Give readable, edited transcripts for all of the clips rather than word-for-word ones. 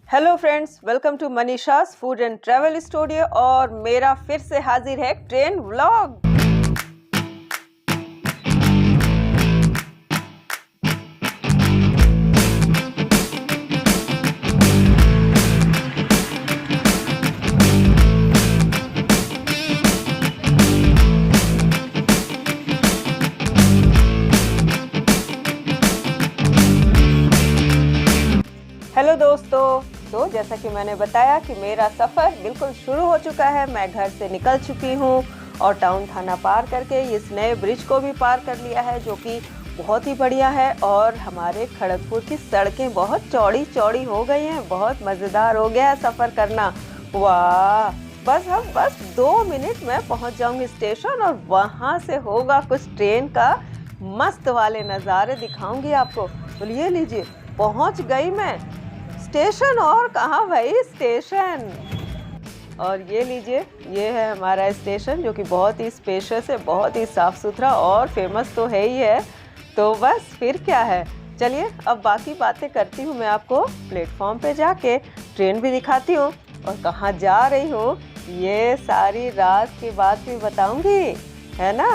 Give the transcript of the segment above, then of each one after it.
Hello friends, welcome to Manisha's food and travel studio. और मेरा फिर से हाजिर है ट्रेन व्लॉग। हेलो दोस्तों, तो जैसा कि मैंने बताया कि मेरा सफ़र बिल्कुल शुरू हो चुका है। मैं घर से निकल चुकी हूँ और टाउन थाना पार करके इस नए ब्रिज को भी पार कर लिया है, जो कि बहुत ही बढ़िया है। और हमारे खड़गपुर की सड़कें बहुत चौड़ी चौड़ी हो गई हैं। बहुत मज़ेदार हो गया है सफ़र करना। वाह, बस 2 मिनट में पहुँच जाऊँगी स्टेशन और वहाँ से होगा कुछ ट्रेन का मस्त वाले नज़ारे दिखाऊँगी आपको। बोलिए लीजिए, पहुँच गई मैं स्टेशन। और कहाँ भाई स्टेशन। और ये लीजिए, ये है हमारा स्टेशन, जो कि बहुत ही स्पेशियस है, बहुत ही साफ़ सुथरा और फेमस तो है ही है। तो बस फिर क्या है, चलिए अब बाकी बातें करती हूँ। मैं आपको प्लेटफॉर्म पे जाके ट्रेन भी दिखाती हूँ और कहाँ जा रही हूँ ये सारी रात की बात भी बताऊँगी, है ना।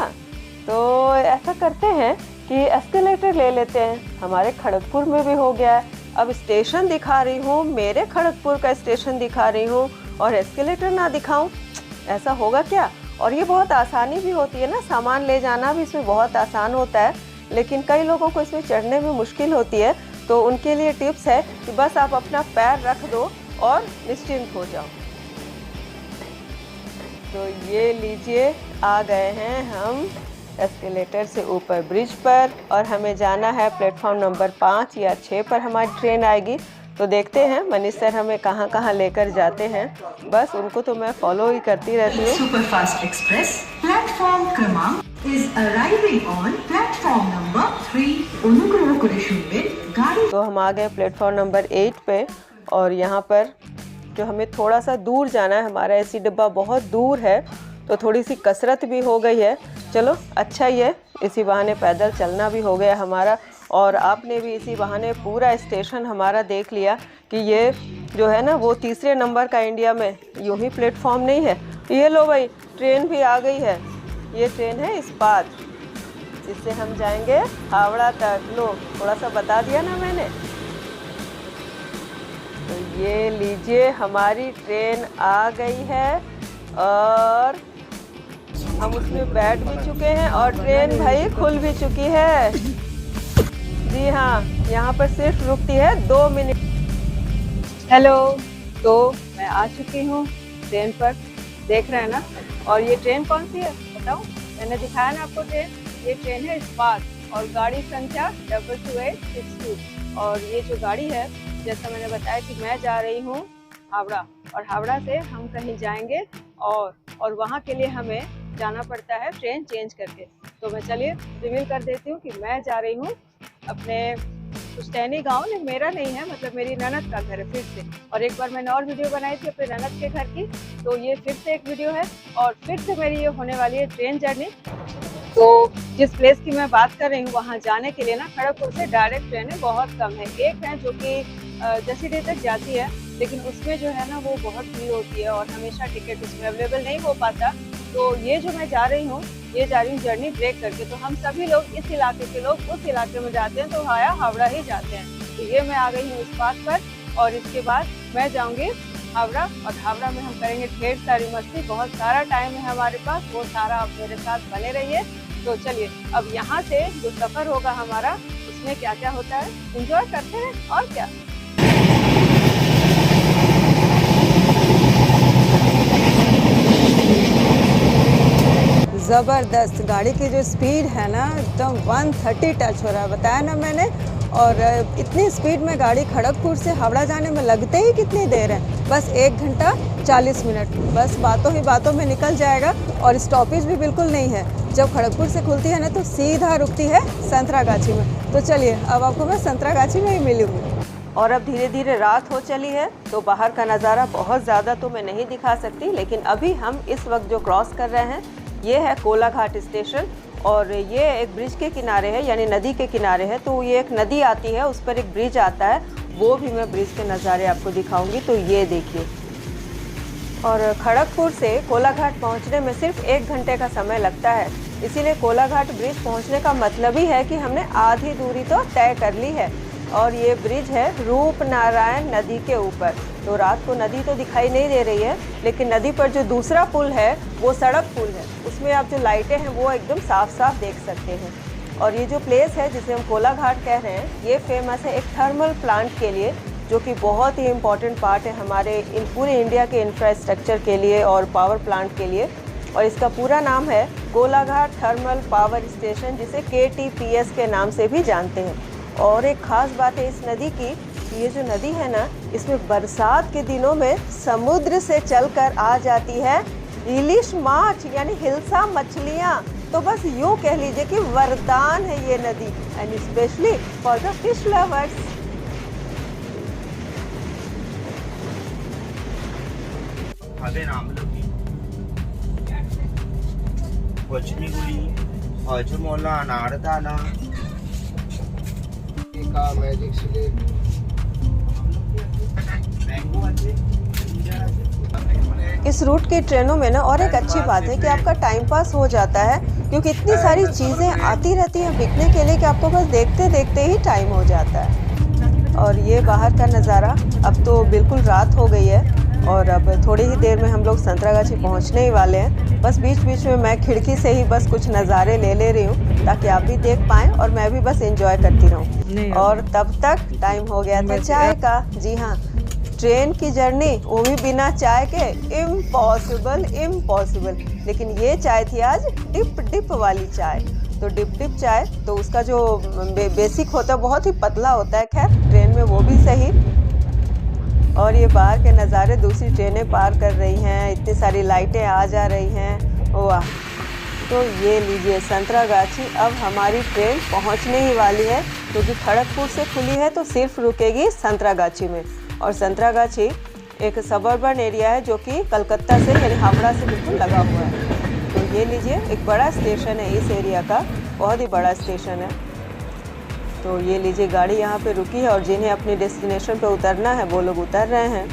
तो ऐसा करते हैं कि एस्केलेटर ले लेते हैं। हमारे खड़गपुर में भी हो गया है। अब स्टेशन दिखा रही हूँ, मेरे खड़गपुर का स्टेशन दिखा रही हूँ और एस्केलेटर ना दिखाऊं, ऐसा होगा क्या। और ये बहुत आसानी भी होती है ना, सामान ले जाना भी इसमें बहुत आसान होता है। लेकिन कई लोगों को इसमें चढ़ने में मुश्किल होती है, तो उनके लिए टिप्स है कि बस आप अपना पैर रख दो और निश्चिंत हो जाओ। तो ये लीजिए, आ गए हैं हम एस्केलेटर से ऊपर ब्रिज पर और हमें जाना है प्लेटफॉर्म नंबर 5 या 6 पर हमारी ट्रेन आएगी। तो देखते हैं मनीष सर हमें कहाँ कहाँ लेकर जाते हैं। बस उनको तो मैं फॉलो ही करती रहती हूँ। सुपरफास्ट एक्सप्रेस प्लेटफॉर्म क्रमांक is arriving on platform number 3 अनुग्रह करे शुनबेन गाड़ी। तो हम आ गए प्लेटफॉर्म नंबर 8 पे और यहाँ पर जो हमें थोड़ा सा दूर जाना है, हमारा एसी डिब्बा बहुत दूर है, तो थोड़ी सी कसरत भी हो गई है। चलो अच्छा ही है, इसी बहाने पैदल चलना भी हो गया हमारा। और आपने भी इसी बहाने पूरा स्टेशन हमारा देख लिया कि ये जो है ना, वो तीसरे नंबर का इंडिया में यूँ ही प्लेटफॉर्म नहीं है। ये लो भाई, ट्रेन भी आ गई है। ये ट्रेन है इस्पात, जिससे हम जाएंगे हावड़ा तक। लो, थोड़ा सा बता दिया ना मैंने। तो ये लीजिए, हमारी ट्रेन आ गई है और हम उसमें बैठ भी चुके हैं और ट्रेन भाई खुल भी चुकी है। जी हाँ, यहाँ पर सिर्फ रुकती है 2 मिनट। हेलो, तो मैं आ चुकी हूँ ट्रेन पर, देख रहे हैं ना। और ये ट्रेन कौन सी है बताओ, मैंने दिखाया ना आपको ट्रेन। ये ट्रेन है इस्पात और गाड़ी संख्या 22862। और ये जो गाड़ी है, जैसा मैंने बताया कि मैं जा रही हूँ हावड़ा, और हावड़ा से हम कहीं जाएंगे और वहाँ के लिए हमें जाना पड़ता है ट्रेन चेंज करके। तो मैं चलिए रिवील कर देती हूँ कि मैं जा रही हूँ अपने पुश्तैनी गांव। नहीं, मेरा नहीं है, मतलब मेरी ननद का घर है फिर से। और एक बार मैंने और वीडियो बनाई थी अपने ननद के घर की, तो ये फिर से एक वीडियो है और फिर से मेरी ये होने वाली है ट्रेन जर्नी। तो जिस प्लेस की मैं बात कर रही हूँ, वहाँ जाने के लिए ना खड़गपुर से डायरेक्ट ट्रेनें बहुत कम है। एक है जो कि जसीडीह तक जाती है, लेकिन उसमें जो है ना वो बहुत भीड़ होती है और हमेशा टिकट उसमें अवेलेबल नहीं हो पाता। तो ये जो मैं जा रही हूँ, ये जा रही हूँ जर्नी ब्रेक करके। तो हम सभी लोग, इस इलाके के लोग उस इलाके में जाते हैं, तो हाया हावड़ा ही जाते हैं। तो ये मैं आ गई हूँ इस बात पर और इसके बाद मैं जाऊँगी हावड़ा और हावड़ा में हम करेंगे ढेर सारी मस्ती। बहुत सारा टाइम है हमारे पास, वो सारा आप मेरे साथ बने रहिए। तो चलिए अब यहाँ से जो सफ़र होगा हमारा, उसमें क्या क्या होता है एंजॉय करते हैं और क्या। ज़बरदस्त गाड़ी की जो स्पीड है ना, एकदम 130 टच हो रहा है, बताया ना मैंने। और इतनी स्पीड में गाड़ी खड़गपुर से हावड़ा जाने में लगते ही कितनी देर है, बस 1 घंटा 40 मिनट। बस बातों ही बातों में निकल जाएगा और स्टॉपेज भी बिल्कुल नहीं है। जब खड़गपुर से खुलती है ना, तो सीधा रुकती है संतरागाछी में। तो चलिए अब आपको मैं संतरागाछी में ही मिलूँगी। और अब धीरे धीरे रात हो चली है, तो बाहर का नज़ारा बहुत ज़्यादा तो मैं नहीं दिखा सकती, लेकिन अभी हम इस वक्त जो क्रॉस कर रहे हैं, ये है कोलाघाट स्टेशन। और ये एक ब्रिज के किनारे है, यानी नदी के किनारे है। तो ये एक नदी आती है, उस पर एक ब्रिज आता है, वो भी मैं ब्रिज के नज़ारे आपको दिखाऊंगी। तो ये देखिए, और खड़गपुर से कोलाघाट पहुंचने में सिर्फ 1 घंटे का समय लगता है। इसीलिए कोलाघाट ब्रिज पहुंचने का मतलब ही है कि हमने आधी दूरी तो तय कर ली है। और ये ब्रिज है रूपनारायण नदी के ऊपर। तो रात को नदी तो दिखाई नहीं दे रही है, लेकिन नदी पर जो दूसरा पुल है वो सड़क पुल है, उसमें आप जो लाइटें हैं वो एकदम साफ साफ देख सकते हैं। और ये जो प्लेस है जिसे हम कोलाघाट कह रहे हैं, ये फेमस है एक थर्मल प्लांट के लिए, जो कि बहुत ही इम्पॉर्टेंट पार्ट है हमारे पूरे इंडिया के इंफ्रास्ट्रक्चर के लिए और पावर प्लांट के लिए। और इसका पूरा नाम है कोलाघाट थर्मल पावर स्टेशन, जिसे KTPS के नाम से भी जानते हैं। और एक ख़ास बात है इस नदी की, ये जो नदी है ना, इसमें बरसात के दिनों में समुद्र से चलकर आ जाती है इलिश माछ यानी हिल्सा मछलियाँ। तो बस यूँ कह लीजिए कि वरदान है ये नदी, and specially for the fish lovers. Hajmola नारदाना का मैजिक स्लेट इस रूट की ट्रेनों में ना और एक अच्छी बात है कि आपका टाइम पास हो जाता है, क्योंकि इतनी सारी चीज़ें आती रहती हैं बिकने के लिए कि आपको बस देखते देखते ही टाइम हो जाता है। और ये बाहर का नज़ारा, अब तो बिल्कुल रात हो गई है और अब थोड़ी ही देर में हम लोग संतरागाछी पहुंचने ही वाले हैं। बस बीच बीच में मैं खिड़की से ही बस कुछ नज़ारे ले रही हूँ ताकि आप भी देख पाएँ और मैं भी बस एंजॉय करती रहूँ। और तब तक टाइम हो गया था चाय का। जी हाँ, ट्रेन की जर्नी वो भी बिना चाय के इम्पॉसिबल। लेकिन ये चाय थी आज डिप वाली चाय। तो डिप चाय, तो उसका जो बेसिक होता है बहुत ही पतला होता है, खैर ट्रेन में वो भी सही। और ये बाहर के नज़ारे, दूसरी ट्रेनें पार कर रही हैं, इतनी सारी लाइटें आ जा रही हैं, वाह। तो ये लीजिए संतरागाछी, अब हमारी ट्रेन पहुंचने ही वाली है, क्योंकि खड़गपुर से खुली है तो सिर्फ रुकेगी संतरागाछी में। और संतरागाछी एक सबर्बन एरिया है जो कि कलकत्ता से यानी हावड़ा से बिल्कुल लगा हुआ है। तो ये लीजिए, एक बड़ा स्टेशन है इस एरिया का, बहुत ही बड़ा स्टेशन है। तो ये लीजिए, गाड़ी यहाँ पे रुकी है और जिन्हें अपनी डेस्टिनेशन पे उतरना है वो लोग उतर रहे हैं।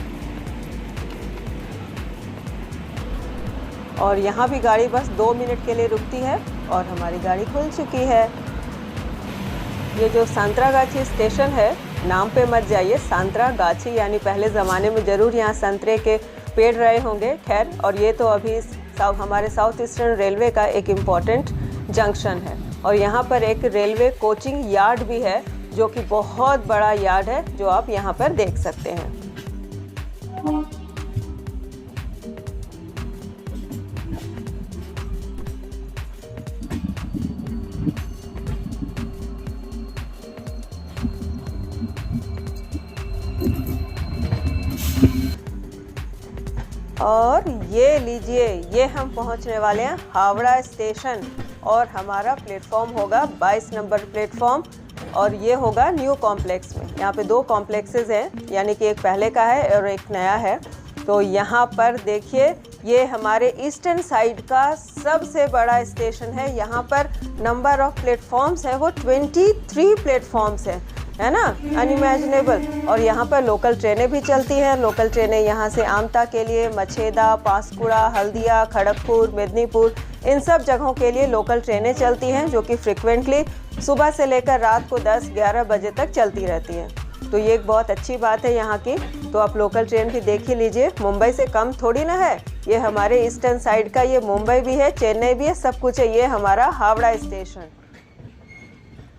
और यहाँ भी गाड़ी बस 2 मिनट के लिए रुकती है और हमारी गाड़ी खुल चुकी है। ये जो संतरागाछी स्टेशन है, नाम पे मत जाइए, संतरागाछी यानी पहले ज़माने में ज़रूर यहाँ संतरे के पेड़ रहे होंगे, खैर। और ये तो अभी हमारे साउथ ईस्टर्न रेलवे का एक इम्पॉर्टेंट जंक्शन है। और यहाँ पर एक रेलवे कोचिंग यार्ड भी है, जो कि बहुत बड़ा यार्ड है, जो आप यहाँ पर देख सकते हैं। और ये लीजिए, ये हम पहुंचने वाले हैं हावड़ा स्टेशन और हमारा प्लेटफॉर्म होगा 22 नंबर प्लेटफॉर्म। और ये होगा न्यू कॉम्प्लेक्स में। यहाँ पे 2 कॉम्प्लेक्सेस हैं, यानी कि एक पहले का है और एक नया है। तो यहाँ पर देखिए, ये हमारे ईस्टर्न साइड का सबसे बड़ा स्टेशन है। यहाँ पर नंबर ऑफ प्लेटफॉर्म्स है वो 23 प्लेटफॉर्म्स है ना, अनइमेजिनेबल। और यहाँ पर लोकल ट्रेनें भी चलती हैं। लोकल ट्रेनें यहाँ से आमता के लिए, मछेदा, पासकुड़ा, हल्दिया, खड़गपुर, मेदिनीपुर, इन सब जगहों के लिए लोकल ट्रेनें चलती हैं, जो कि फ्रिक्वेंटली सुबह से लेकर रात को 10-11 बजे तक चलती रहती हैं। तो ये एक बहुत अच्छी बात है यहाँ की। तो आप लोकल ट्रेन भी देख ही लीजिए, मुंबई से कम थोड़ी ना है। ये हमारे ईस्टर्न साइड का, ये मुंबई भी है, चेन्नई भी है, सब कुछ है। ये हमारा हावड़ा स्टेशन।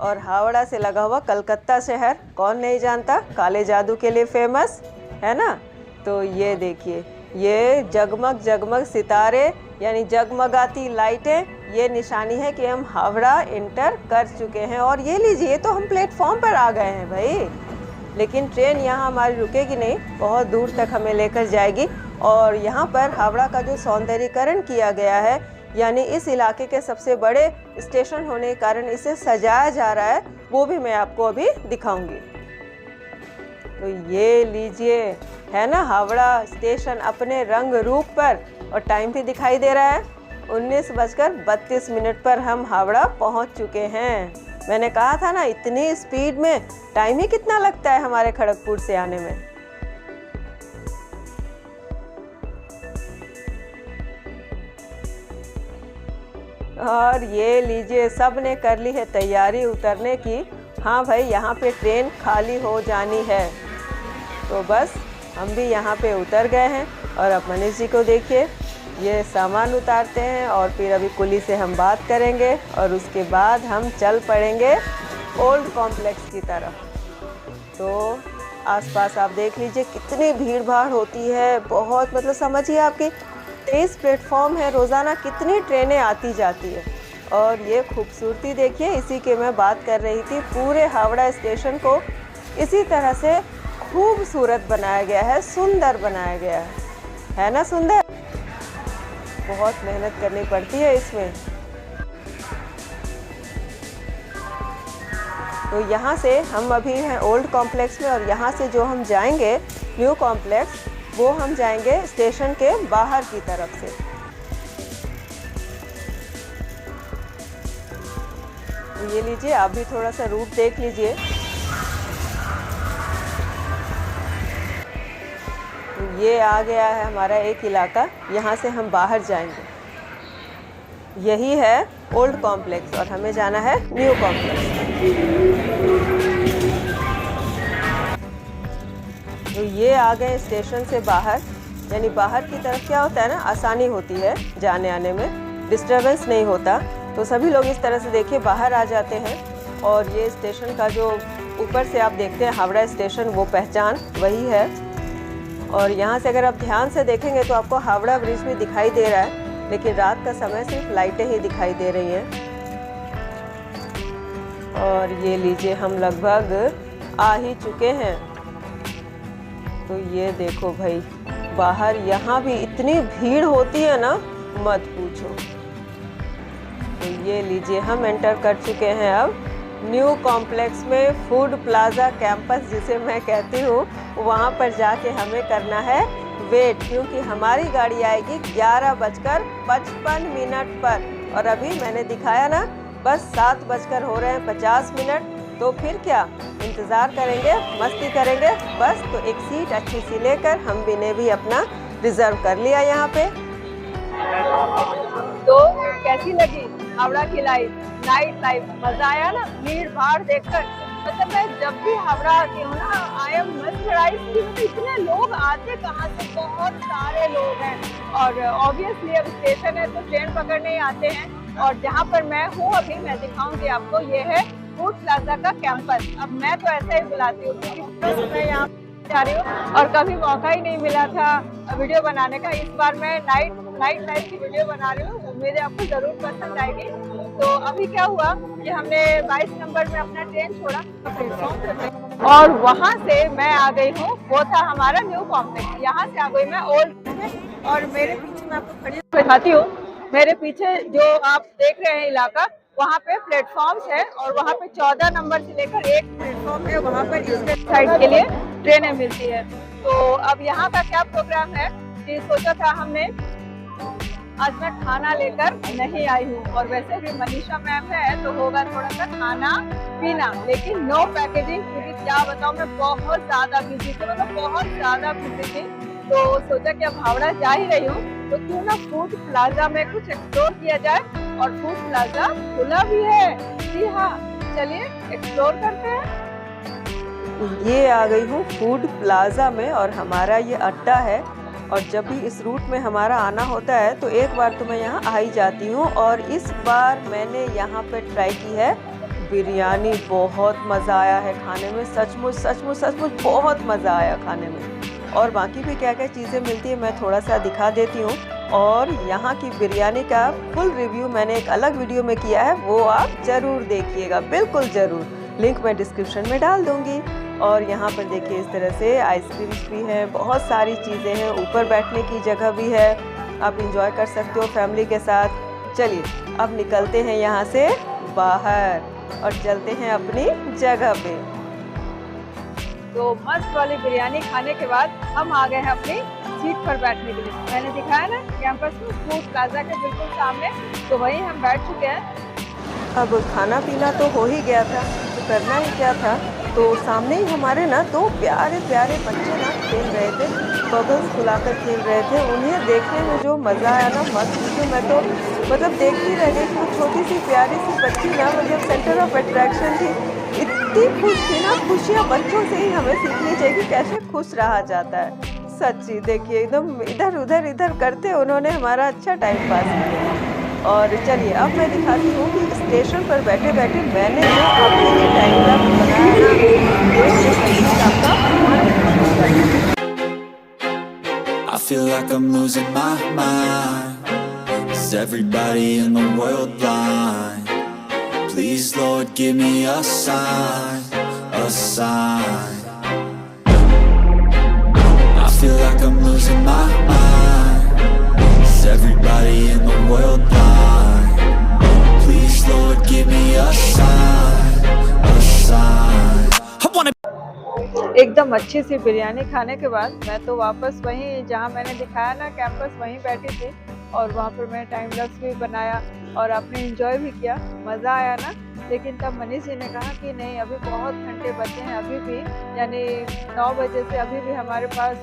और हावड़ा से लगा हुआ कलकत्ता शहर, कौन नहीं जानता, काले जादू के लिए फेमस है ना। तो ये देखिए, ये जगमग जगमग सितारे यानी जगमगाती लाइटें, ये निशानी है कि हम हावड़ा इंटर कर चुके हैं। और ये लीजिए, तो हम प्लेटफॉर्म पर आ गए हैं भाई। लेकिन ट्रेन यहाँ हमारी रुकेगी नहीं, बहुत दूर तक हमें लेकर जाएगी। और यहाँ पर हावड़ा का जो सौंदर्यीकरण किया गया है, यानी इस इलाके के सबसे बड़े स्टेशन होने के कारण इसे सजाया जा रहा है, वो भी मैं आपको अभी दिखाऊंगी। तो ये लीजिए, है ना हावड़ा स्टेशन अपने रंग रूप पर। और टाइम भी दिखाई दे रहा है, 19:32 पर हम हावड़ा पहुंच चुके हैं। मैंने कहा था ना, इतनी स्पीड में टाइम ही कितना लगता है हमारे खड़गपुर से आने में। और ये लीजिए, सब ने कर ली है तैयारी उतरने की। हाँ भाई, यहाँ पे ट्रेन खाली हो जानी है, तो बस हम भी यहाँ पे उतर गए हैं। और अब मनीष जी को देखिए, ये सामान उतारते हैं और फिर अभी कुली से हम बात करेंगे और उसके बाद हम चल पड़ेंगे ओल्ड कॉम्प्लेक्स की तरफ। तो आसपास आप देख लीजिए कितनी भीड़ भाड़ होती है, बहुत, मतलब समझिए आपकी 23 प्लेटफॉर्म है, रोज़ाना कितनी ट्रेनें आती जाती है। और ये खूबसूरती देखिए, इसी की मैं बात कर रही थी। पूरे हावड़ा स्टेशन को इसी तरह से खूबसूरत बनाया गया है, सुंदर बनाया गया है ना सुंदर। बहुत मेहनत करनी पड़ती है इसमें। तो यहाँ से हम अभी हैं ओल्ड कॉम्प्लेक्स में, और यहाँ से जो हम जाएंगे न्यू कॉम्प्लेक्स, वो हम जाएंगे स्टेशन के बाहर की तरफ से। तो ये लीजिए, आप भी थोड़ा सा रूट देख लीजिए। तो ये आ गया है हमारा एक इलाका, यहाँ से हम बाहर जाएंगे। यही है ओल्ड कॉम्प्लेक्स और हमें जाना है न्यू कॉम्प्लेक्स। तो ये आ गए स्टेशन से बाहर, यानी बाहर की तरफ क्या होता है ना, आसानी होती है जाने आने में, डिस्टर्बेंस नहीं होता। तो सभी लोग इस तरह से देखिए बाहर आ जाते हैं। और ये स्टेशन का जो ऊपर से आप देखते हैं हावड़ा स्टेशन, वो पहचान वही है। और यहाँ से अगर आप ध्यान से देखेंगे तो आपको हावड़ा ब्रिज भी दिखाई दे रहा है, लेकिन रात का समय सिर्फ लाइटें ही दिखाई दे रही हैं। और ये लीजिए, हम लगभग आ ही चुके हैं। तो ये देखो भाई, बाहर यहाँ भी इतनी भीड़ होती है ना, मत पूछो। तो ये लीजिए, हम एंटर कर चुके हैं अब न्यू कॉम्प्लेक्स में। फूड प्लाजा कैंपस जिसे मैं कहती हूँ, वहाँ पर जाके हमें करना है वेट, क्योंकि हमारी गाड़ी आएगी 11:55 पर। और अभी मैंने दिखाया ना, बस 7 हो रहे हैं 50। तो फिर क्या इंतज़ार करेंगे, मस्ती करेंगे बस। तो एक सीट अच्छी सी लेकर हम भी ने भी अपना रिजर्व कर लिया यहाँ पे। तो कैसी लगी हावड़ा की नाइट लाइफ? मजा आया ना भीड़ भाड़ देखकर? मतलब मैं जब भी हावड़ा आती हूँ ना, आई एम मेस्मराइज्ड कि मतलब इतने लोग आते कहाँ से, बहुत सारे लोग हैं। और ऑब्वियसली अब स्टेशन है तो ट्रेन पकड़ने ही आते हैं। और जहाँ पर मैं हूँ अभी, मैं दिखाऊंगी आपको, ये है फूड प्लाजा का कैंपस। अब मैं तो ऐसा ही बुलाती हूँ क्योंकि मैं यहाँ जा रही हूँ और कभी मौका ही नहीं मिला था वीडियो बनाने का। इस बार मैं नाइट लाइफ की वीडियो बना रही हूँ, उम्मीद है आपको जरूर पसंद आएगी। तो अभी क्या हुआ कि हमने 22 नंबर में अपना ट्रेन छोड़ा प्लेटफॉर्म, और वहाँ से मैं आ गई हूँ, वो था हमारा न्यू कॉम्प्लेक्स। यहाँ से आ गई मैं ओल्ड। और मेरे पीछे मैं आपको खड़ी दिखाती हूँ, मेरे पीछे जो आप देख रहे हैं इलाका, वहाँ पे प्लेटफॉर्म्स है और वहाँ पे 14 नंबर से लेकर 1 प्लेटफॉर्म है, वहाँ पर इस साइड के लिए ट्रेनें मिलती है। तो अब यहाँ का क्या प्रोग्राम है कि सोचा था हमने, आज मैं खाना लेकर नहीं आई हूँ, और वैसे भी मनीषा मैम है तो होगा थोड़ा सा खाना पीना, लेकिन नो पैकेजिंग, क्योंकि क्या बताऊँ मैं बहुत ज़्यादा बिजी थी, मतलब बहुत ज़्यादा बिजी थी। तो सोचा कि अब हावड़ा जा ही रही हूँ तो क्यों ना फूड प्लाजा में कुछ एक्सप्लोर किया जाए। और फूड प्लाजा खुला भी है, जी हाँ, चलिए एक्सप्लोर करते हैं। ये आ गई हूँ फूड प्लाजा में, और हमारा ये अड्डा है। और जब भी इस रूट में हमारा आना होता है तो एक बार तो मैं यहाँ आ ही जाती हूँ। और इस बार मैंने यहाँ पे ट्राई की है बिरयानी। बहुत मज़ा आया है खाने में, सचमुच बहुत मज़ा आया खाने में। और बाकी भी क्या क्या चीज़ें मिलती है मैं थोड़ा सा दिखा देती हूँ। और यहाँ की बिरयानी का फुल रिव्यू मैंने एक अलग वीडियो में किया है, वो आप ज़रूर देखिएगा, बिल्कुल ज़रूर। लिंक मैं डिस्क्रिप्शन में डाल दूँगी। और यहाँ पर देखिए इस तरह से आइसक्रीम्स भी हैं, बहुत सारी चीज़ें हैं, ऊपर बैठने की जगह भी है, आप इंजॉय कर सकते हो फैमिली के साथ। चलिए अब निकलते हैं यहाँ से बाहर और चलते हैं अपनी जगह पे। तो मस्त वाली बिरयानी खाने के बाद हम आ गए हैं अपनी सीट पर बैठने के लिए। मैंने दिखाया ना कैंपस में फूड प्लाजा के बिल्कुल सामने, तो वहीं हम बैठ चुके हैं। अब खाना पीना तो हो ही गया था, तो करना ही क्या था। तो सामने ही हमारे ना दो प्यारे प्यारे बच्चे ना खेल रहे थे, बबल्स फुलाकर खेल रहे थे। उन्हें देखने में जो मज़ा आया ना, मत पूछो। मैं तो मतलब देखती रह गई। वो छोटी सी प्यारी सी बच्ची ना मतलब सेंटर ऑफ अट्रैक्शन थी। इतनी खुश थी ना। खुशियाँ बच्चों से ही हमें सीखनी चाहिए कि कैसे खुश रहा जाता है। सच्ची देखिए एकदम इधर उधर इधर करते उन्होंने हमारा अच्छा टाइम पास किया। और चलिए अब मैं दिखाती हूँ कि स्टेशन पर बैठे बैठे मैंने जो आपके लिए टाइम लैप्स बनाया ना, देख के मैं प्लीज आपका मन खुश हो जाएगा। I feel like I'm losing my mind. Is everybody in the world blind? Please, Lord, give me a sign, a sign. I feel like I'm losing my mind. Is everybody in the world blind? Please, Lord, give me a sign, a sign. I wanna एकदम अच्छी सी बिरयानी खाने के बाद मैं तो वापस वहीं जहाँ मैंने दिखाया ना कैंपस, वहीं बैठी थी। और वहाँ पर मैंने टाइम लैप्स भी बनाया और आपने एंजॉय भी किया, मज़ा आया ना। लेकिन तब मनीष जी ने कहा कि नहीं, अभी बहुत घंटे बचे हैं, अभी भी यानी 9 बजे से अभी भी हमारे पास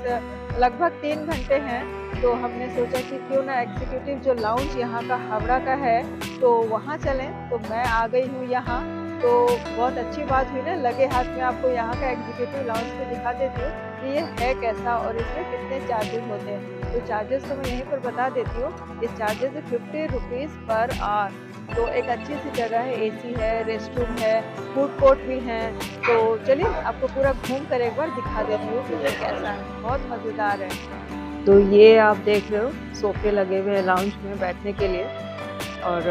लगभग 3 घंटे हैं। तो हमने सोचा कि क्यों ना एग्जीक्यूटिव जो लाउंज यहाँ का हावड़ा का है तो वहाँ चलें। तो मैं आ गई हूँ यहाँ, तो बहुत अच्छी बात हुई ना। लगे हाथ में आपको यहाँ का एग्जीक्यूटिव लाउंज पे दिखा देती हूँ कि ये है कैसा और इसमें कितने चार्जेस होते हैं। तो चार्जेस तो मैं यहीं पर बता देती हूँ। इस चार्जेस है 50 रुपीज़ पर आवर। तो एक अच्छी सी जगह है, एसी है, रेस्ट रूम है, फूड कोर्ट भी है। तो चलिए आपको पूरा घूम कर एक बार दिखा देती हूँ कि ये कैसा है। बहुत मज़ेदार है। तो ये आप देख रहे हो सोफे लगे हुए हैं लाउंज में बैठने के लिए, और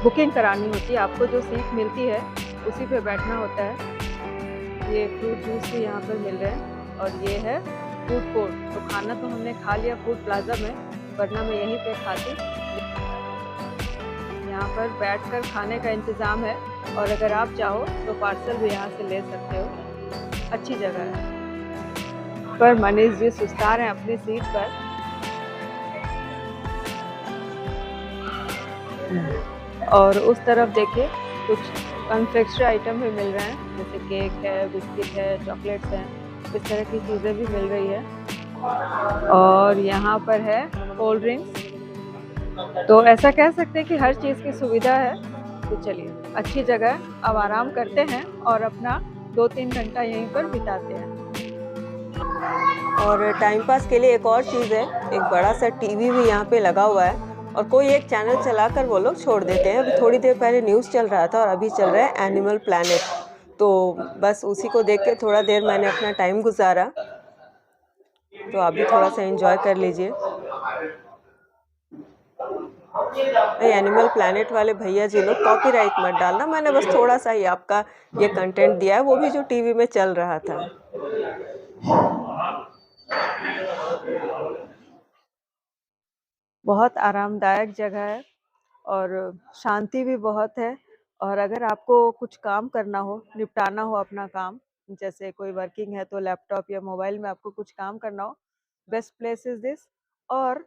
बुकिंग करानी होती है। आपको जो सीट मिलती है उसी पे बैठना होता है। ये फ्रूट जूस भी यहाँ पर मिल रहे हैं और ये है फूड कोर्ट। तो खाना तो हमने खा लिया फूड प्लाजा में, वरना मैं यहीं पे खाती। यहाँ पर बैठकर खाने का इंतज़ाम है और अगर आप चाहो तो पार्सल भी यहाँ से ले सकते हो। अच्छी जगह है। पर मनीष जी सुस्ता रहे हैं अपनी सीट पर। और उस तरफ देखिए कुछ कन्फेक्शनरी आइटम भी मिल रहे हैं, जैसे केक है, बिस्किट है, चॉकलेट्स हैं, इस तरह की चीज़ें भी मिल रही है। और यहाँ पर है कोल्ड ड्रिंक्स। तो ऐसा कह सकते हैं कि हर चीज़ की सुविधा है। तो चलिए अच्छी जगह है, अब आराम करते हैं और अपना 2-3 घंटा यहीं पर बिताते हैं। और टाइम पास के लिए एक और चीज़ है, एक बड़ा सा टीवी भी यहाँ पे लगा हुआ है और कोई एक चैनल चलाकर वो लोग छोड़ देते हैं। अभी थोड़ी देर पहले न्यूज़ चल रहा था और अभी चल रहा है एनिमल प्लैनेट। तो बस उसी को देख के थोड़ा देर मैंने अपना टाइम गुजारा। तो आप भी थोड़ा सा एंजॉय कर लीजिए। एनिमल प्लैनेट वाले भैया जी लोग कॉपीराइट मत डालना, मैंने बस थोड़ा सा ही आपका ये कंटेंट दिया है, वो भी जो टीवी में चल रहा था। बहुत आरामदायक जगह है और शांति भी बहुत है। और अगर आपको कुछ काम करना हो, निपटाना हो अपना काम, जैसे कोई वर्किंग है तो लैपटॉप या मोबाइल में आपको कुछ काम करना हो, बेस्ट प्लेस इज़ दिस। और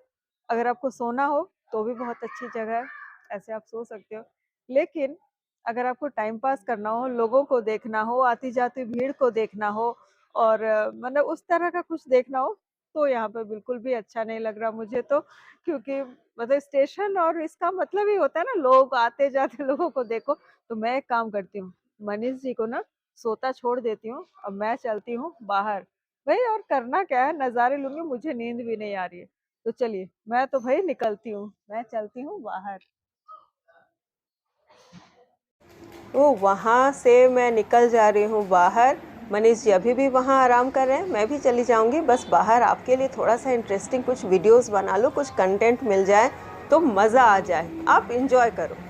अगर आपको सोना हो तो भी बहुत अच्छी जगह है, ऐसे आप सो सकते हो। लेकिन अगर आपको टाइम पास करना हो, लोगों को देखना हो, आती जाती भीड़ को देखना हो और मतलब उस तरह का कुछ देखना हो, तो यहाँ पे बिल्कुल भी अच्छा नहीं लग रहा मुझे तो। क्योंकि मतलब स्टेशन और इसका मतलब ही होता है ना, लोग आते जाते लोगों को देखो। तो मैं एक काम करती हूँ, मनीष जी को ना सोता छोड़ देती हूँ और मैं चलती हूँ बाहर। भाई और करना क्या है, नज़ारे लूंगी, मुझे नींद भी नहीं आ रही है। तो चलिए मैं तो भाई निकलती हूँ, मैं चलती हूँ बाहर। तो वहाँ से मैं निकल जा रही हूँ बाहर। मनीष जी अभी भी वहाँ आराम कर रहे हैं, मैं भी चली जाऊँगी बस बाहर। आपके लिए थोड़ा सा इंटरेस्टिंग कुछ वीडियोस बना लो, कुछ कंटेंट मिल जाए तो मज़ा आ जाए, आप इंजॉय करो।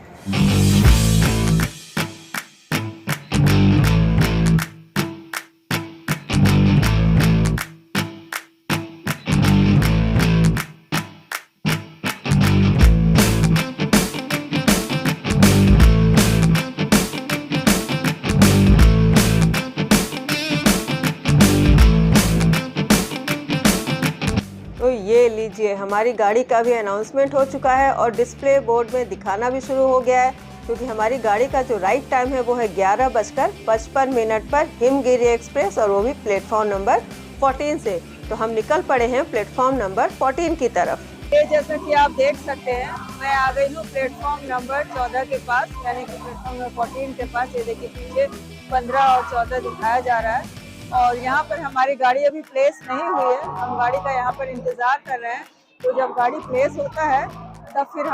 तो ये लीजिए हमारी गाड़ी का भी अनाउंसमेंट हो चुका है और डिस्प्ले बोर्ड में दिखाना भी शुरू हो गया है क्योंकि हमारी गाड़ी का जो राइट टाइम है वो है 11:55 पर हिमगिरी एक्सप्रेस, और वो भी प्लेटफॉर्म नंबर 14 से। तो हम निकल पड़े हैं प्लेटफॉर्म नंबर 14 की तरफ। ये जैसा कि आप देख सकते हैं, मैं आ गई हूँ प्लेटफॉर्म नंबर 14 के पास, यानी कि प्लेटफॉर्म नंबर 14 के पास। ये देखिए पीछे 15 और 14 दिखाया जा रहा है, और यहाँ पर हमारी गाड़ी अभी प्लेस नहीं हुई है। हम गाड़ी का यहाँ पर इंतज़ार कर रहे हैं। तो जब गाड़ी प्लेस होता है तब फिर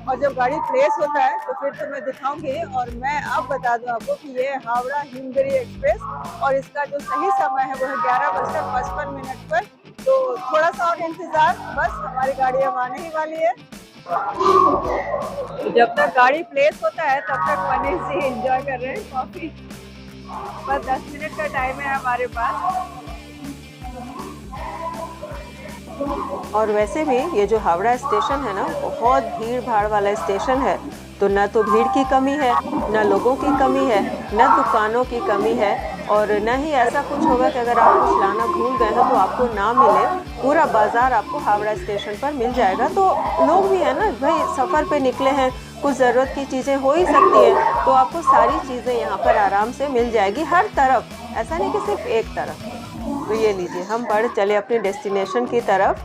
और जब गाड़ी प्लेस होता है तो फिर तो मैं दिखाऊंगी। और मैं अब बता दूं आपको कि ये हावड़ा हिमगिरी एक्सप्रेस, और इसका जो सही समय है वो है 11:55 पर। तो थोड़ा सा और इंतजार, बस हमारी गाड़ी अब आने ही वाली है। जब तक गाड़ी प्लेस होता है तब तक मनीष जी एंजॉय कर रहे हैं कॉफी। बस 10 मिनट का टाइम है हमारे पास। और वैसे भी ये जो हावड़ा स्टेशन है ना, बहुत भीड़ भाड़ वाला स्टेशन है। तो न तो भीड़ की कमी है, न लोगों की कमी है, न दुकानों की कमी है, और न ही ऐसा कुछ होगा कि अगर आप कुछ लाना भूल गए हैं तो आपको ना मिले। पूरा बाज़ार आपको हावड़ा स्टेशन पर मिल जाएगा। तो लोग भी है ना भाई, सफ़र पे निकले हैं, कुछ ज़रूरत की चीज़ें हो ही सकती हैं, तो आपको सारी चीज़ें यहाँ पर आराम से मिल जाएगी हर तरफ, ऐसा नहीं कि सिर्फ एक तरफ। तो ये लीजिए, हम बढ़ चले अपने डेस्टिनेशन की तरफ,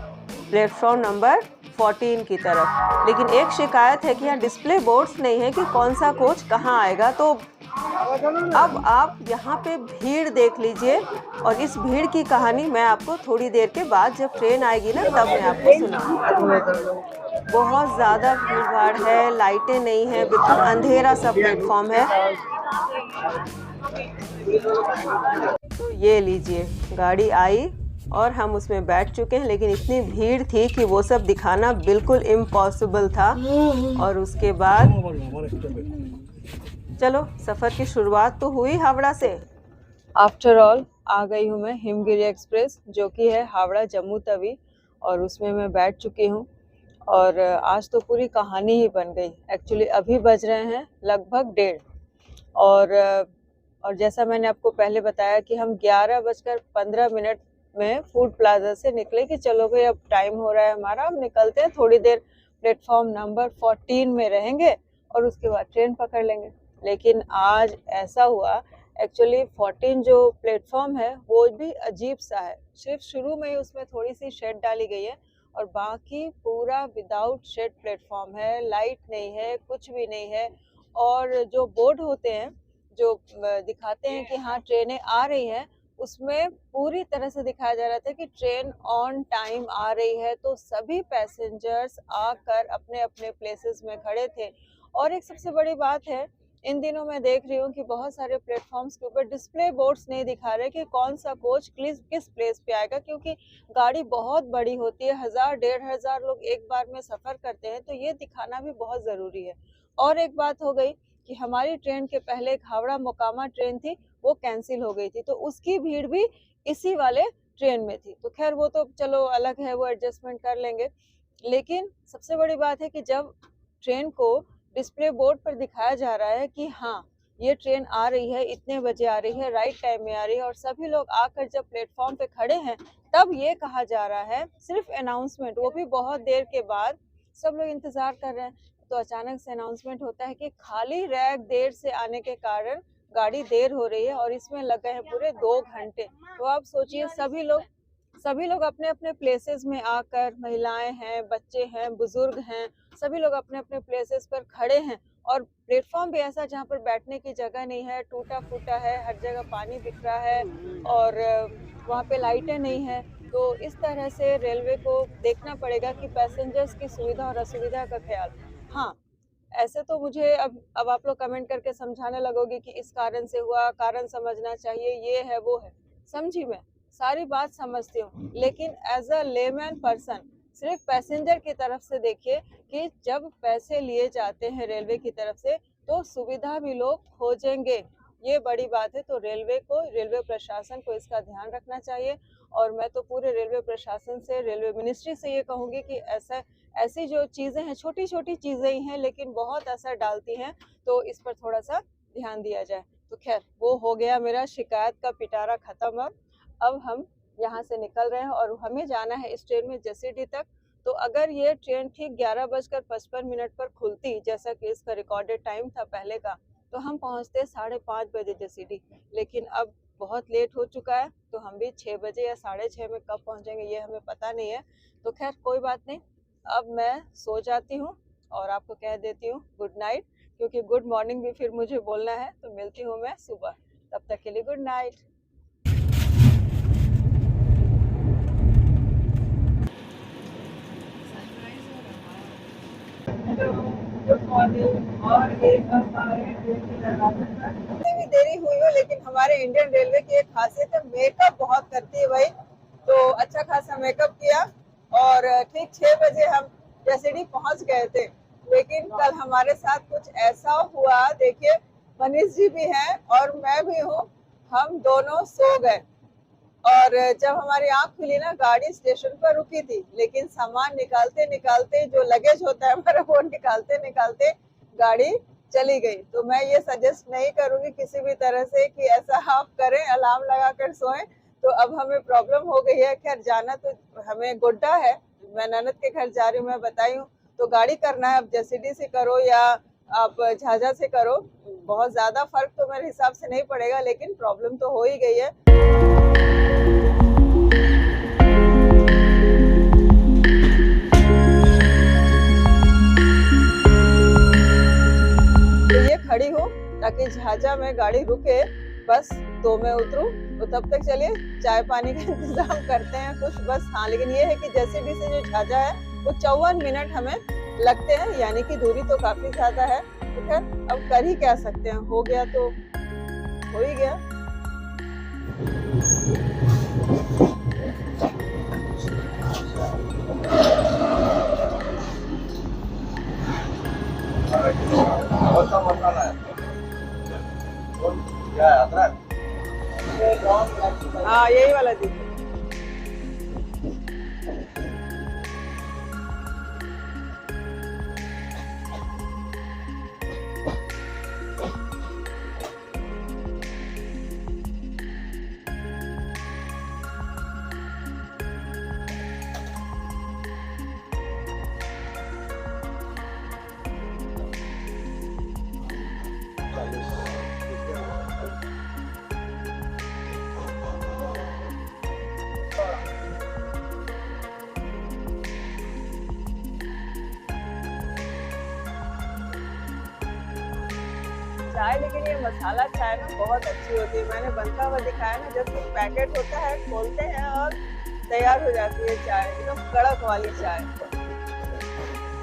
प्लेटफॉर्म नंबर 14 की तरफ। लेकिन एक शिकायत है कि यहाँ डिस्प्ले बोर्ड्स नहीं है कि कौन सा कोच कहाँ आएगा। तो अब आप यहाँ पे भीड़ देख लीजिए, और इस भीड़ की कहानी मैं आपको थोड़ी देर के बाद जब ट्रेन आएगी ना तब मैं आपको सुनाऊंगी। बहुत ज़्यादा भीड़ भाड़ है, लाइटें नहीं है, बिल्कुल अंधेरा सा प्लेटफॉर्म है। तो ये लीजिए, गाड़ी आई और हम उसमें बैठ चुके हैं, लेकिन इतनी भीड़ थी कि वो सब दिखाना बिल्कुल इम्पॉसिबल था। और उसके बाद चलो, सफ़र की शुरुआत तो हुई हावड़ा से। आफ्टर ऑल आ गई हूँ मैं हिमगिरी एक्सप्रेस, जो कि है हावड़ा जम्मू तवी, और उसमें मैं बैठ चुकी हूँ। और आज तो पूरी कहानी ही बन गई। एक्चुअली अभी बज रहे हैं लगभग 1:30, और जैसा मैंने आपको पहले बताया कि हम 11:15 में फूड प्लाजा से निकले कि चलो भाई अब टाइम हो रहा है हमारा, अब निकलते हैं, थोड़ी देर प्लेटफॉर्म नंबर 14 में रहेंगे और उसके बाद ट्रेन पकड़ लेंगे। लेकिन आज ऐसा हुआ, एक्चुअली 14 जो प्लेटफॉर्म है वो भी अजीब सा है। सिर्फ शुरू में ही उसमें थोड़ी सी शेड डाली गई है, और बाकी पूरा विदाउट शेड प्लेटफॉर्म है। लाइट नहीं है, कुछ भी नहीं है। और जो बोर्ड होते हैं जो दिखाते हैं कि हाँ ट्रेनें आ रही हैं, उसमें पूरी तरह से दिखाया जा रहा था कि ट्रेन ऑन टाइम आ रही है। तो सभी पैसेंजर्स आकर अपने अपने प्लेसेस में खड़े थे। और एक सबसे बड़ी बात है, इन दिनों मैं देख रही हूँ कि बहुत सारे प्लेटफॉर्म्स के ऊपर डिस्प्ले बोर्ड्स नहीं दिखा रहे कि कौन सा कोच किस प्लेस पे आएगा, क्योंकि गाड़ी बहुत बड़ी होती है, 1000-1500 लोग एक बार में सफ़र करते हैं, तो ये दिखाना भी बहुत ज़रूरी है। और एक बात हो गई कि हमारी ट्रेन के पहले एक हावड़ा मोकामा ट्रेन थी, वो कैंसिल हो गई थी, तो उसकी भीड़ भी इसी वाले ट्रेन में थी। तो खैर वो तो चलो अलग है, वो एडजस्टमेंट कर लेंगे। लेकिन सबसे बड़ी बात है कि जब ट्रेन को डिस्प्ले बोर्ड पर दिखाया जा रहा है कि हाँ ये ट्रेन आ रही है, इतने बजे आ रही है, राइट टाइम में आ रही है, और सभी लोग आकर जब प्लेटफॉर्म पे खड़े हैं तब ये कहा जा रहा है, सिर्फ अनाउंसमेंट, वो भी बहुत देर के बाद, सब लोग इंतजार कर रहे हैं, तो अचानक से अनाउंसमेंट होता है कि खाली रैक देर से आने के कारण गाड़ी देर हो रही है, और इसमें लगे हैं पूरे 2 घंटे। तो आप सोचिए, सभी लोग अपने अपने प्लेसेस में आकर, महिलाएं हैं, बच्चे हैं, बुजुर्ग हैं, सभी लोग अपने अपने प्लेसेस पर खड़े हैं। और प्लेटफॉर्म भी ऐसा जहाँ पर बैठने की जगह नहीं है, टूटा फूटा है, हर जगह पानी बिक रहा है, और वहाँ पे लाइटें नहीं है। तो इस तरह से रेलवे को देखना पड़ेगा कि पैसेंजर्स की सुविधा और असुविधा का ख्याल। हाँ, ऐसे तो मुझे अब आप लोग कमेंट करके समझाने लगोगे कि इस कारण से हुआ, कारण समझना चाहिए, ये है वो है। समझी, मैं सारी बात समझती हूँ, लेकिन एज अ लेमैन पर्सन सिर्फ पैसेंजर की तरफ से देखिए कि जब पैसे लिए जाते हैं रेलवे की तरफ से तो सुविधा भी लोग खोजेंगे, ये बड़ी बात है। तो रेलवे प्रशासन को इसका ध्यान रखना चाहिए। और मैं तो पूरे रेलवे प्रशासन से, रेलवे मिनिस्ट्री से ये कहूँगी कि ऐसी जो चीज़ें हैं, छोटी छोटी चीज़ें ही हैं लेकिन बहुत असर डालती हैं, तो इस पर थोड़ा सा ध्यान दिया जाए। तो खैर, वो हो गया मेरा शिकायत का पिटारा ख़त्म। अब हम यहाँ से निकल रहे हैं और हमें जाना है इस ट्रेन में जसीडीह तक। तो अगर ये ट्रेन ठीक 11:55 पर खुलती, जैसा कि इसका रिकॉर्डेड टाइम था पहले का, तो हम पहुंचते 5:30 बजे जसीडीह। लेकिन अब बहुत लेट हो चुका है, तो हम भी 6 बजे या 6:30 में कब पहुंचेंगे ये हमें पता नहीं है। तो खैर कोई बात नहीं, अब मैं सो जाती हूँ और आपको कह देती हूँ गुड नाइट, क्योंकि गुड मॉर्निंग भी फिर मुझे बोलना है। तो मिलती हूँ मैं सुबह, तब तक के लिए गुड नाइट। Good morning. और एक हमारे भी देरी हुई हो, लेकिन हमारे इंडियन रेलवे की एक खासियत है, मेकअप बहुत करती है भाई। तो अच्छा खासा मेकअप किया और ठीक 6 बजे हम जसीडीह पहुंच गए थे। लेकिन कल हमारे साथ कुछ ऐसा हुआ, देखिए मनीष जी भी हैं और मैं भी हूँ, हम दोनों सो गए। और जब हमारी आंख खुली ना, गाड़ी स्टेशन पर रुकी थी, लेकिन सामान निकालते निकालते, जो लगेज होता है हमारा, वो निकालते निकालते गाड़ी चली गई। तो मैं ये सजेस्ट नहीं करूंगी किसी भी तरह से कि ऐसा आप करें, अलार्म लगा कर सोएं। तो अब हमें प्रॉब्लम हो गई है। खैर जाना तो हमें गोड्डा है, मैं ननद के घर जा रही हूँ, मैं बताई हूँ। तो गाड़ी करना है, अब जसीडीह से करो या आप झाझा से करो, बहुत ज्यादा फर्क तो मेरे हिसाब से नहीं पड़ेगा, लेकिन प्रॉब्लम तो हो ही गई है। खड़ी हूँ ताकि झाझा में गाड़ी रुके, बस तो मैं उतरूँ। तो तब तक चलिए चाय पानी का इंतजाम करते हैं कुछ, बस। हाँ, लेकिन ये है कि जसीडीह से जो झाझा है वो 54 मिनट हमें लगते हैं, यानी कि दूरी तो काफी ज्यादा है। तो खैर अब कर ही क्या सकते हैं, हो गया तो हो ही गया। हाँ, यही वाला दीजिए। चाय, लेकिन ये मसाला चाय ना बहुत अच्छी होती है। मैंने बनता हुआ दिखाया ना, जब पैकेट होता है खोलते हैं और तैयार हो जाती है चाय, एकदम कड़क वाली चाय।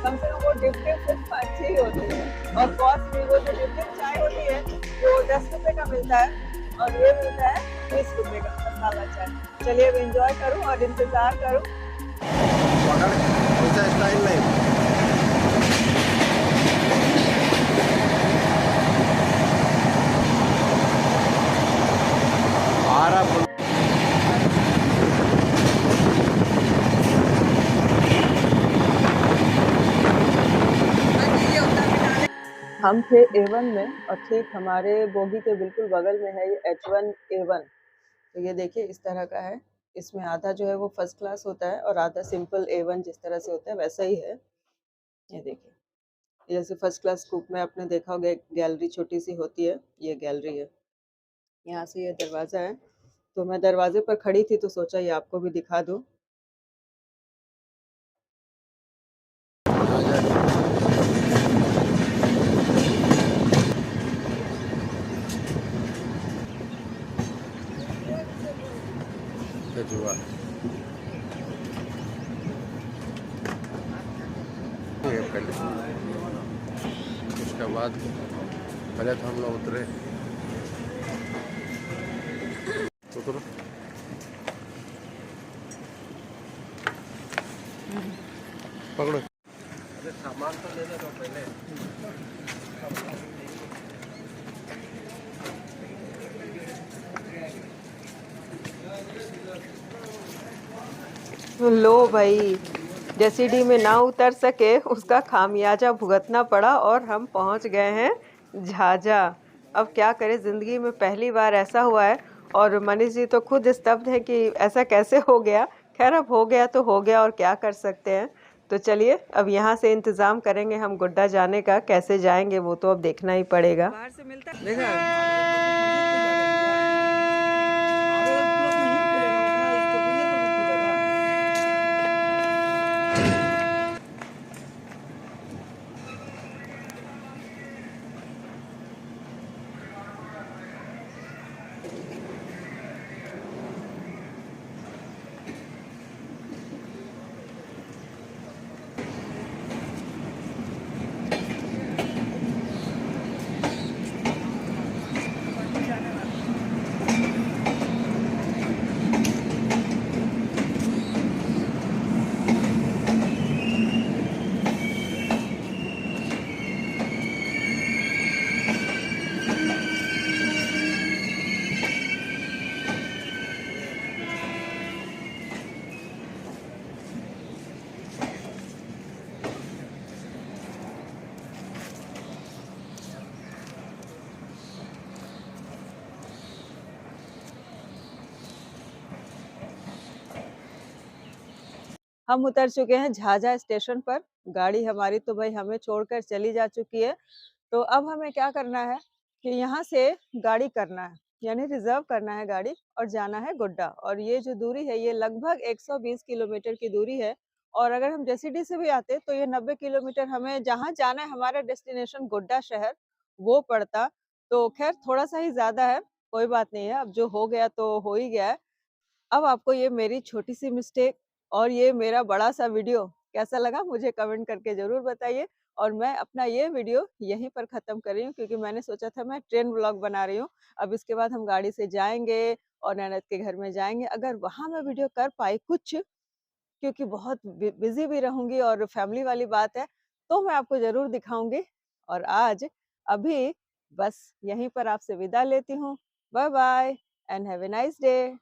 कम से कम वो डिप अच्छी ही होती है। और कॉस्ट भी, वो जो डिप चाय होती है वो 10 रुपए का मिलता है और ये मिलता है 20 रुपए का मसाला चाय। चलिए अब एंजॉय करूँ और इंतजार करूँ। हम थे A1 में और ठीक हमारे बोगी के बिल्कुल बगल में है ये H1A1। तो ये देखिए इस तरह का है। इसमें आधा जो है वो फर्स्ट क्लास होता है और आधा सिंपल A1 जिस तरह से होता है वैसा ही है। ये देखिए, जैसे फर्स्ट क्लास स्कूप में आपने देखा होगा एक गैलरी छोटी सी होती है, ये गैलरी है। यहाँ से ये दरवाज़ा है। तो मैं दरवाजे पर खड़ी थी तो सोचा ये आपको भी दिखा दूँ। उसके बाद पहले तो हम लोग उतरे, पकड़ो। अरे सामान तो लेने दो पहले। लो भाई, जसीडीह में ना उतर सके उसका खामियाजा भुगतना पड़ा और हम पहुंच गए हैं झाझा। अब क्या करें, ज़िंदगी में पहली बार ऐसा हुआ है और मनीष जी तो खुद स्तब्ध है कि ऐसा कैसे हो गया। खैर अब हो गया तो हो गया और क्या कर सकते हैं। तो चलिए अब यहाँ से इंतज़ाम करेंगे हम गुड्डा जाने का। कैसे जाएंगे वो तो अब देखना ही पड़ेगा। बाहर से मिलता है देखा। हम उतर चुके हैं झाझा स्टेशन पर। गाड़ी हमारी तो भाई हमें छोड़कर चली जा चुकी है। तो अब हमें क्या करना है कि यहाँ से गाड़ी करना है, यानी रिजर्व करना है गाड़ी और जाना है गोड्डा। और ये जो दूरी है ये लगभग 120 किलोमीटर की दूरी है। और अगर हम जसीडीह से भी आते तो ये 90 किलोमीटर, हमें जहाँ जाना है हमारा डेस्टिनेशन गोड्डा शहर वो पड़ता। तो खैर थोड़ा सा ही ज्यादा है, कोई बात नहीं है, अब जो हो गया तो हो ही गया है। अब आपको ये मेरी छोटी सी मिस्टेक और ये मेरा बड़ा सा वीडियो कैसा लगा मुझे कमेंट करके जरूर बताइए। और मैं अपना ये वीडियो यहीं पर ख़त्म कर रही हूँ, क्योंकि मैंने सोचा था मैं ट्रेन व्लॉग बना रही हूँ। अब इसके बाद हम गाड़ी से जाएंगे और ननद के घर में जाएंगे। अगर वहाँ मैं वीडियो कर पाई कुछ, क्योंकि बहुत बिजी भी रहूंगी और फैमिली वाली बात है, तो मैं आपको जरूर दिखाऊंगी। और आज अभी बस यहीं पर आपसे विदा लेती हूँ। Bye bye and have a nice day.